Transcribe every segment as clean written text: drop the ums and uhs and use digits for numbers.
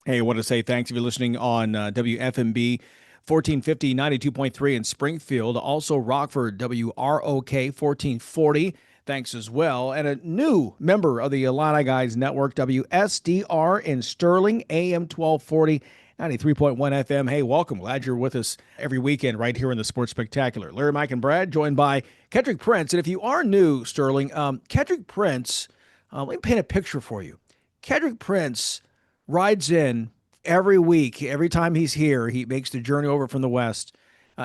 Hey, I want to say thanks if you're listening on WFMB 1450, 92.3 in Springfield. Also, Rockford, WROK 1440. Thanks as well. And a new member of the Illini Guys Network, WSDR in Sterling, AM 1240, 93.1 FM. Hey, welcome. Glad you're with us every weekend right here in the Sports Spectacular. Larry, Mike, and Brad, joined by Kedric Prince. And if you are new, Sterling, Kedric Prince, let me paint a picture for you. Kedric Prince rides in every week. Every time he's here, he makes the journey over from the West.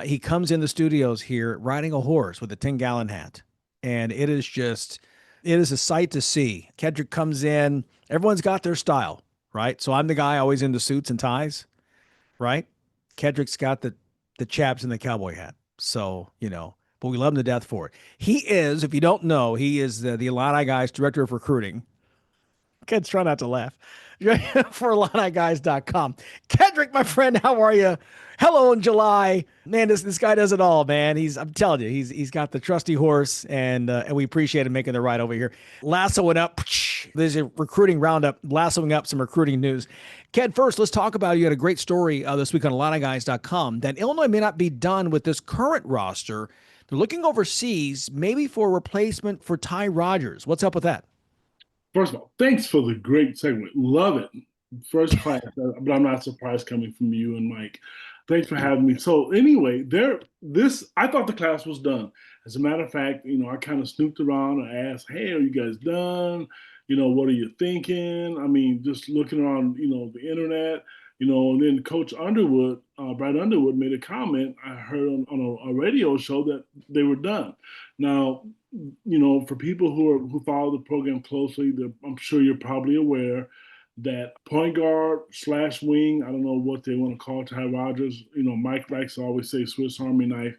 He comes in the studios here riding a horse with a 10-gallon hat. And it is a sight to see. Kedric comes in, everyone's got their style, right? So I'm the guy always into suits and ties, right? Kedric's got the chaps and the cowboy hat. So, but we love him to death for it. He is, if you don't know, he is the Illini Guys Director of Recruiting. Kids, try not to laugh. For IlliniGuys.com. Kedric, my friend, how are you? Hello in July. Man, this guy does it all, man. I'm telling you, he's got the trusty horse, and we appreciate him making the ride over here. Lassoing up. There's a recruiting roundup, lassoing up some recruiting news. Ked, first, let's talk about you had a great story this week on IlliniGuys.com that Illinois may not be done with this current roster. They're looking overseas, maybe for a replacement for Ty Rodgers. What's up with that? First of all, thanks for the great segment. Love it. First class, but I'm not surprised coming from you and Mike. Thanks for having me. So anyway, I thought the class was done. As a matter of fact, I kind of snooped around and asked, "Hey, are you guys done? What are you thinking?" I mean, just looking around, the internet, and then Coach Underwood, Brad Underwood, made a comment I heard on a radio show that they were done. Now, for people who follow the program closely, I'm sure you're probably aware that point guard slash wing, I don't know what they want to call Ty Rodgers. Mike likes to always say Swiss Army knife.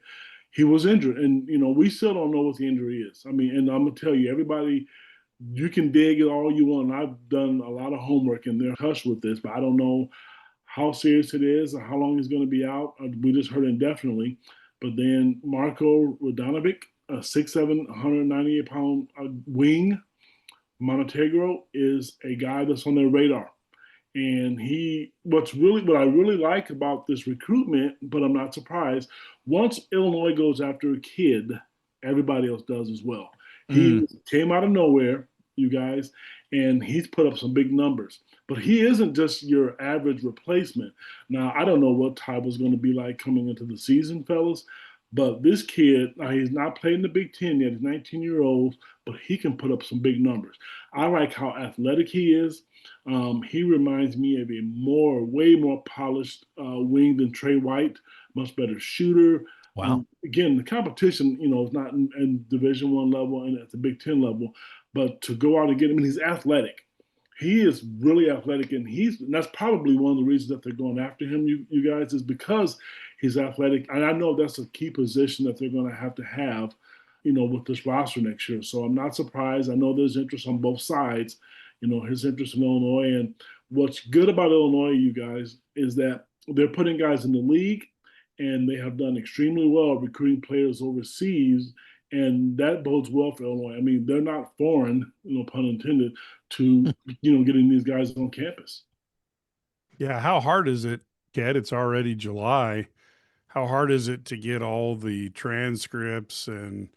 He was injured, and we still don't know what the injury is. I mean, and I'm gonna tell you, everybody, you can dig it all you want. I've done a lot of homework, and they're hush with this, but I don't know how serious it is or how long he's going to be out. We just heard indefinitely. But then Marko Radanovic, a 6'7", 198-pound wing, Montenegro, is a guy that's on their radar. And what I really like about this recruitment, but I'm not surprised, once Illinois goes after a kid, everybody else does as well. Mm. He came out of nowhere, you guys, and he's put up some big numbers. But he isn't just your average replacement. Now, I don't know what Ty was going to be like coming into the season, fellas, but this kid, now he's not played in the Big Ten yet. He's 19-year-old, but he can put up some big numbers. I like how athletic he is. He reminds me of a way more polished wing than Trey White, much better shooter. Wow. Again, the competition, is not in Division One level and at the Big Ten level, but to go out and get him, and he's athletic. He is really athletic, and that's probably one of the reasons that they're going after him, you guys, is because he's athletic. And I know that's a key position that they're going to have, with this roster next year. So I'm not surprised. I know there's interest on both sides, his interest in Illinois. And what's good about Illinois, you guys, is that they're putting guys in the league, and they have done extremely well recruiting players overseas, and that bodes well for Illinois. I mean, they're not foreign, pun intended, to getting these guys on campus. Yeah, how hard is it, Kat? It's already July. How hard is it to get all the transcripts and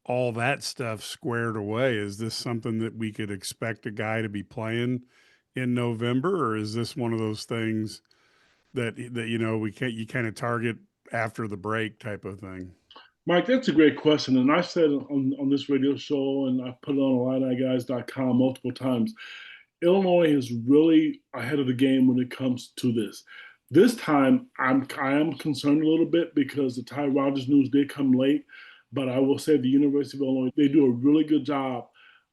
all that stuff squared away? Is this something that we could expect a guy to be playing in November, or is this one of those things that you kind of target after the break type of thing? Mike, that's a great question. And I said on this radio show, and I put it on IlliniGuys.com multiple times, Illinois is really ahead of the game when it comes to this. This time, I am concerned a little bit because the Ty Rodgers news did come late, but I will say the University of Illinois, they do a really good job.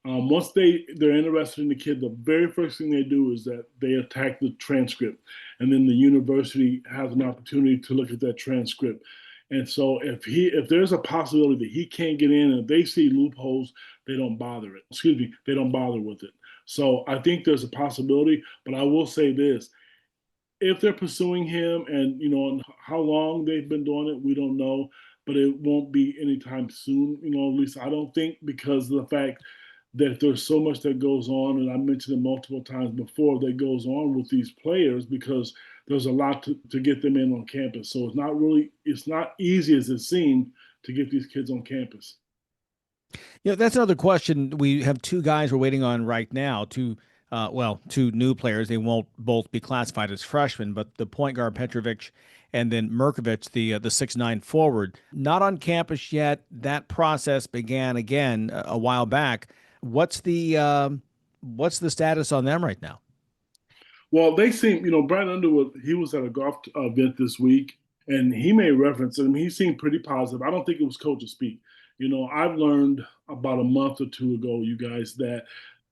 Once they're interested in the kid, the very first thing they do is that they attack the transcript, and then the university has an opportunity to look at that transcript. And so if there's a possibility that he can't get in, and if they see loopholes, they don't bother it. Excuse me, they don't bother with it. So I think there's a possibility, but I will say this: if they're pursuing him, and how long they've been doing it, we don't know, but it won't be anytime soon. At least I don't think, because of the fact that there's so much that goes on, and I mentioned it multiple times before, that goes on with these players because there's a lot to get them in on campus. So it's not easy as it seemed to get these kids on campus. Yeah, that's another question. We have two guys we're waiting on right now. Two new players. They won't both be classified as freshmen, but the point guard Petrovic and then Merkovich, the 6'9" forward, not on campus yet. That process began again a while back. What's the status on them right now? Well, they seem, Brad Underwood, he was at a golf event this week, and he made reference to him. He seemed pretty positive. I don't think it was coach to speak. I've learned about a month or two ago, you guys, that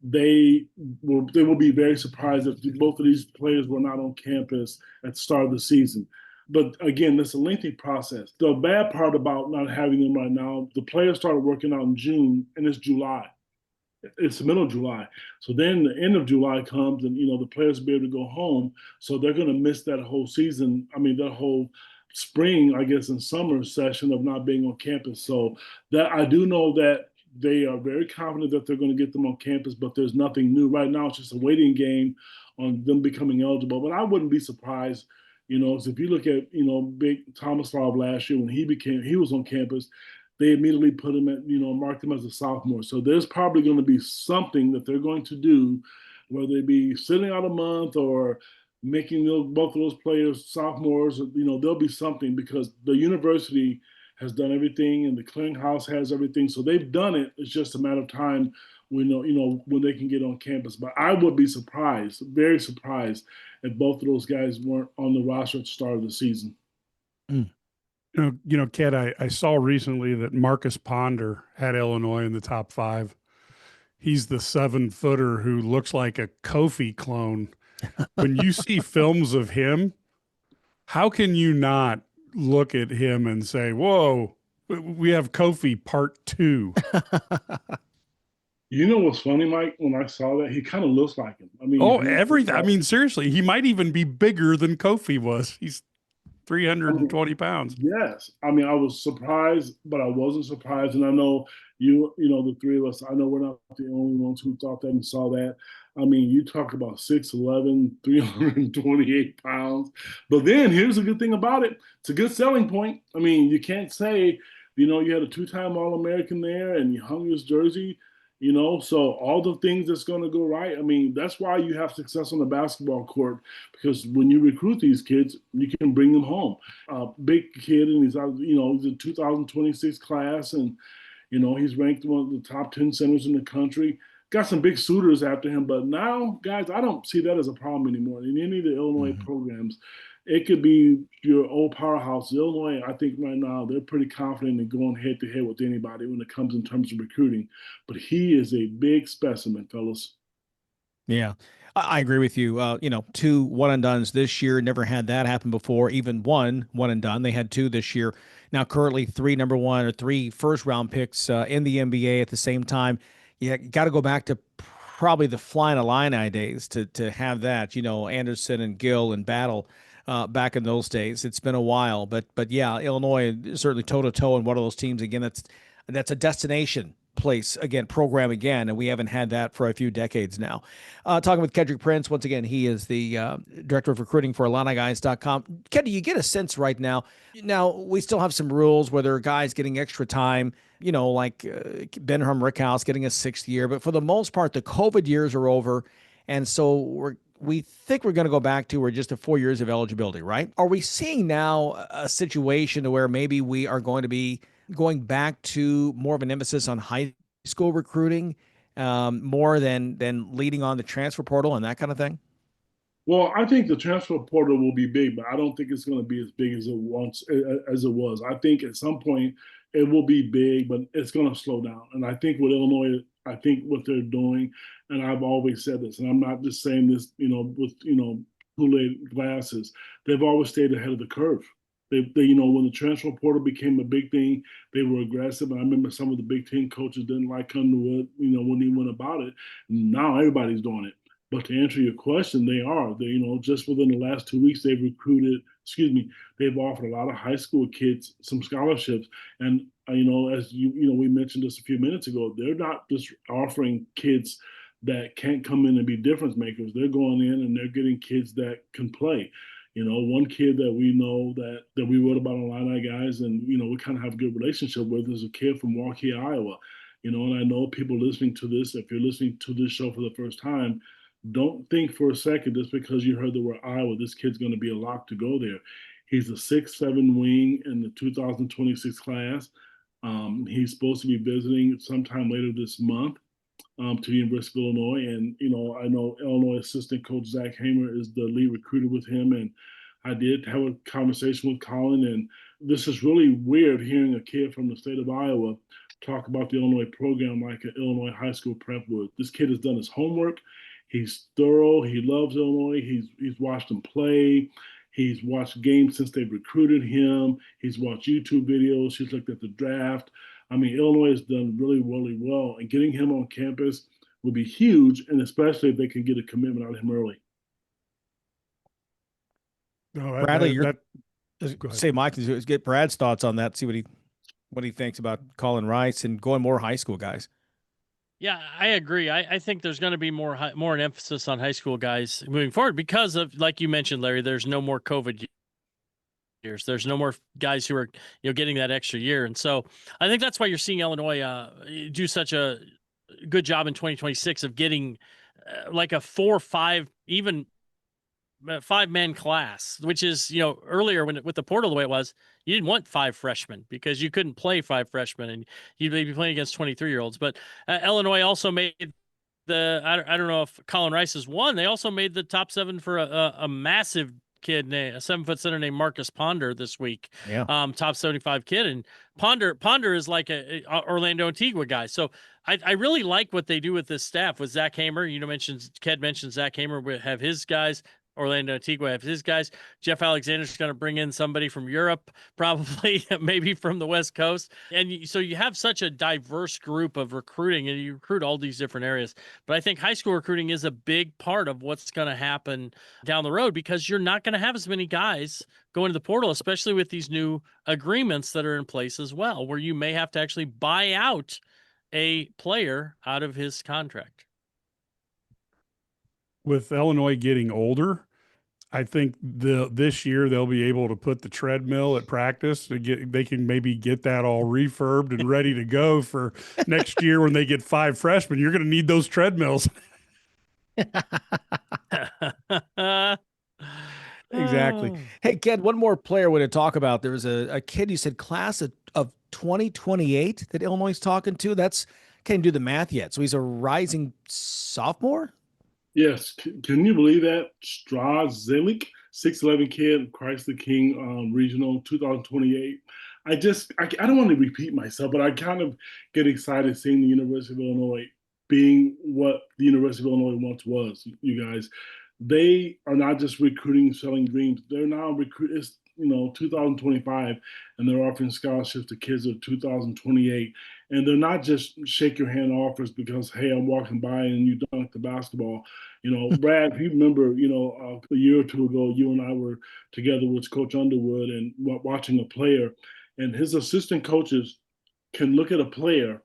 they will be very surprised if both of these players were not on campus at the start of the season. But again, it's a lengthy process. The bad part about not having them right now, the players started working out in June, and it's July. It's the middle of July. So then the end of July comes and, the players will be able to go home. So they're going to miss that whole season. I mean, that whole spring, I guess, and summer session of not being on campus. So that I do know that they are very confident that they're going to get them on campus, but there's nothing new. Right now, it's just a waiting game on them becoming eligible. But I wouldn't be surprised, so if you look at, Big Tomislav last year when he was on campus, they immediately put him marked him as a sophomore. So there's probably going to be something that they're going to do, whether it be sitting out a month or making both of those players sophomores. There'll be something because the university has done everything and the clearinghouse has everything. So they've done it. It's just a matter of time when when they can get on campus. But I would be surprised, very surprised, if both of those guys weren't on the roster at the start of the season. Mm. Ked, I saw recently that Marcus Ponder had Illinois in the top 5. He's the 7-footer who looks like a Kofi clone. When you see films of him, how can you not look at him and say, whoa, we have Kofi part 2? You know what's funny, Mike? When I saw that, he kind of looks like him. I mean, everything. I mean, seriously, he might even be bigger than Kofi was. He's 320 pounds. Yes. I mean, I was surprised, but I wasn't surprised. And I know the three of us, I know we're not the only ones who thought that and saw that. I mean, you talk about 6'11", 328 pounds. But then here's the good thing about it. It's a good selling point. I mean, you can't say, you had a 2-time All-American there and you hung his jersey. So all the things that's going to go right. I mean, that's why you have success on the basketball court, because when you recruit these kids, you can bring them home. Big kid, and he's a 2026 class, and he's ranked one of the top 10 centers in the country. Got some big suitors after him, but now, guys, I don't see that as a problem anymore in any of the Illinois programs. It could be your old powerhouse. Illinois, I think right now, they're pretty confident in going head-to-head with anybody when it comes in terms of recruiting. But he is a big specimen, fellas. Yeah, I agree with you. 2 one-and-dones this year. Never had that happen before. Even one and done. They had 2 this year. Now currently 3 number 1 or 3 first-round picks in the NBA at the same time. You got to go back to probably the Flying Illini days to have that. Anderson and Gill and Battle. Back in those days. It's been a while, but yeah, Illinois certainly toe-to-toe in one of those teams. Again, that's a destination place again, program again, and we haven't had that for a few decades now. Talking with Kedric Prince, once again, he is the director of recruiting for IlliniGuys.com. Ked, do you get a sense right now? Now, we still have some rules where there are guys getting extra time, like Benham Rickhouse getting a 6th year, but for the most part, the COVID years are over, and so we think we're going to go back to just the 4 years of eligibility, right? Are we seeing now a situation where maybe we are going to be going back to more of an emphasis on high school recruiting, more than leading on the transfer portal and that kind of thing? Well, I think the transfer portal will be big, but I don't think it's going to be as big as it was. I think at some point it will be big, but it's going to slow down. And I think with Illinois, I think what they're doing, and I've always said this, and I'm not just saying this, with Kool-Aid glasses. They've always stayed ahead of the curve. They when the transfer portal became a big thing, they were aggressive. And I remember some of the Big Ten coaches didn't like Underwood, when he went about it. Now everybody's doing it. But to answer your question, they are. They, just within the last 2 weeks, they've offered a lot of high school kids some scholarships. And, as we mentioned this a few minutes ago, they're not just offering kids that can't come in and be difference makers. They're going in and they're getting kids that can play. One kid that we know that we wrote about on IlliniGuys and, we kind of have a good relationship with is a kid from Waukee, Iowa. And I know people listening to this, if you're listening to this show for the first time, don't think for a second just because you heard the word Iowa, this kid's going to be a lock to go there. He's a 6'7" wing in the 2026 class. He's supposed to be visiting sometime later this month to the University of Illinois. And, I know Illinois assistant coach Zach Hamer is the lead recruiter with him. And I did have a conversation with Colin. And this is really weird hearing a kid from the state of Iowa talk about the Illinois program like an Illinois high school prep would. This kid has done his homework. He's thorough. He loves Illinois. He's watched them play. He's watched games since they've recruited him. He's watched YouTube videos. He's looked at the draft. I mean, Illinois has done really, really well. And getting him on campus would be huge, and especially if they can get a commitment out of him early. No, Bradley, go ahead. say Mike, get Brad's thoughts on that. See what he thinks about Colin Rice and going more high school guys. Yeah, I agree. I think there's going to be more an emphasis on high school guys moving forward because of, like you mentioned, Larry, there's no more COVID years. There's no more guys who are getting that extra year, and so I think that's why you're seeing Illinois do such a good job in 2026 of getting like a 4 or 5, even 5-man class, which is earlier with the portal the way it was, you didn't want 5 freshmen because you couldn't play 5 freshmen and you'd be playing against 23-year-olds. But Illinois also made I don't know if Colin Rice is one. They also made the top 7 for a massive kid, a 7-foot center named Marcus Ponder this week. Yeah. Top 75 kid. And Ponder is like a Orlando Antigua guy. So I really like what they do with this staff with Zach Hamer. Ked mentioned Zach Hamer would have his guys. Orlando Antigua have his guys. Jeff Alexander's going to bring in somebody from Europe, probably maybe from the West Coast. And so you have such a diverse group of recruiting, and you recruit all these different areas. But I think high school recruiting is a big part of what's going to happen down the road because you're not going to have as many guys going to the portal, especially with these new agreements that are in place as well, where you may have to actually buy out a player out of his contract. With Illinois getting older, I think this year they'll be able to put the treadmill at practice they can maybe get that all refurbed and ready to go for next year when they get 5 freshmen. You're going to need those treadmills. Exactly. Hey, Ked, one more player we're going to talk about. There was a kid you said class of 2028 that Illinois is talking to. Can't do the math yet. So he's a rising sophomore? Yes, can you believe that? Strazelik, 6'11" kid, Christ the King Regional, 2028. I don't want to repeat myself, but I kind of get excited seeing the University of Illinois being what the University of Illinois once was, you guys. They are not just recruiting, selling dreams. They're now recruiting, 2025, and they're offering scholarships to kids of 2028. And they're not just shake your hand offers because, hey, I'm walking by and you dunk the basketball. Brad, if you remember, a year or two ago, you and I were together with Coach Underwood and watching a player, and his assistant coaches can look at a player,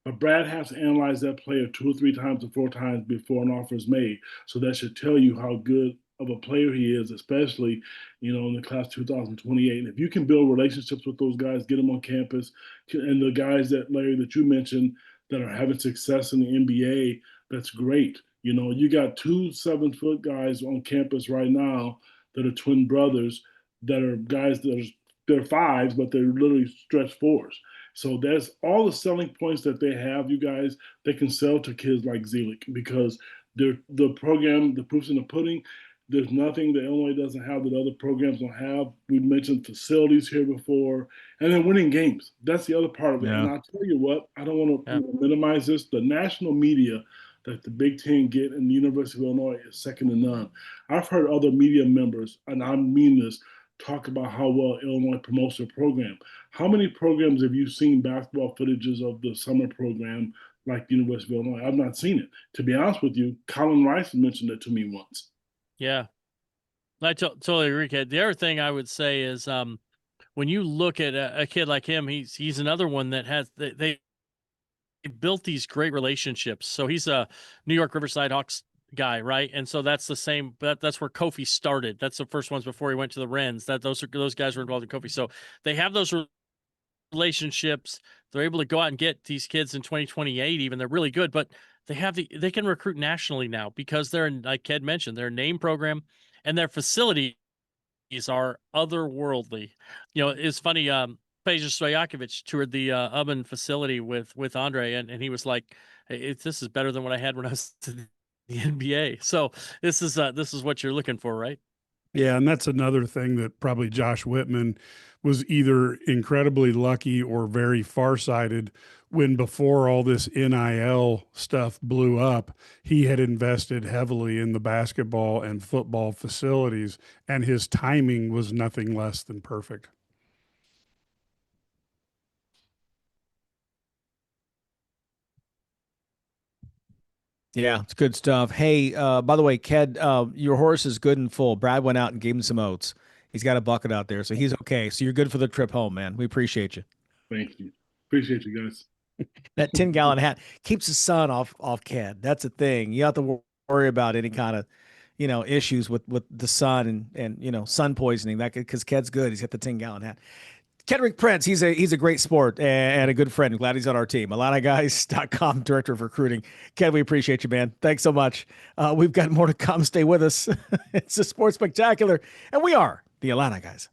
but Brad has to analyze that player 2 or 3 times or 4 times before an offer is made. So that should tell you how good of a player he is, especially, in the class 2028. And if you can build relationships with those guys, get them on campus, and the guys that, Larry, that you mentioned that are having success in the NBA, that's great. You got 2 7-foot guys on campus right now that are twin brothers that are guys they're 5s, but they're literally stretch 4s. So that's all the selling points that they have, you guys, they can sell to kids like Zelik because the program, the proof's in the pudding. There's nothing that Illinois doesn't have that other programs don't have. We mentioned facilities here before, and then winning games. That's the other part of it. Yeah. And I'll tell you what, I don't want to minimize this. The national media that the Big Ten get in the University of Illinois is second to none. I've heard other media members, and I mean this, talk about how well Illinois promotes their program. How many programs have you seen basketball footages of the summer program like the University of Illinois. I've not seen it. To be honest with you, Colin Rice mentioned it to me once. Yeah, I totally agree, Ked. The other thing I would say is when you look at a kid like him, he's another one that has they built these great relationships. So he's a New York Riverside Hawks guy, right? And so that's the same. That's where Kofi started. That's the first ones before he went to the Wrens. Those guys were involved in Kofi. So they have those relationships. They're able to go out and get these kids in 2028. Even they're really good, but they can recruit nationally now because they're, like Ked mentioned, their name program and their facilities are otherworldly. You know, it's funny. Peja Stojakovic toured the Ubben facility with Andre, and he was like, hey, "This is better than what I had when I was to the NBA." So this is what you're looking for, right? Yeah, and that's another thing that probably Josh Whitman was either incredibly lucky or very farsighted when, before all this NIL stuff blew up, he had invested heavily in the basketball and football facilities, and his timing was nothing less than perfect. Yeah, it's good stuff. Hey, by the way, Ked, your horse is good and full. Brad went out and gave him some oats. He's got a bucket out there, so he's okay. So you're good for the trip home, man. We appreciate you. Thank you. Appreciate you guys. That 10-gallon hat keeps the sun off Ked. That's a thing. You have to worry about any kind of, issues with the sun and sun poisoning. That because Ked's good. He's got the 10-gallon hat. Kedric Prince, he's a great sport and a good friend. I'm glad he's on our team. IlliniGuys.com, Director of Recruiting. Ked, we appreciate you, man. Thanks so much. We've got more to come. Stay with us. It's the Sports Spectacular, and we are the Illini Guys.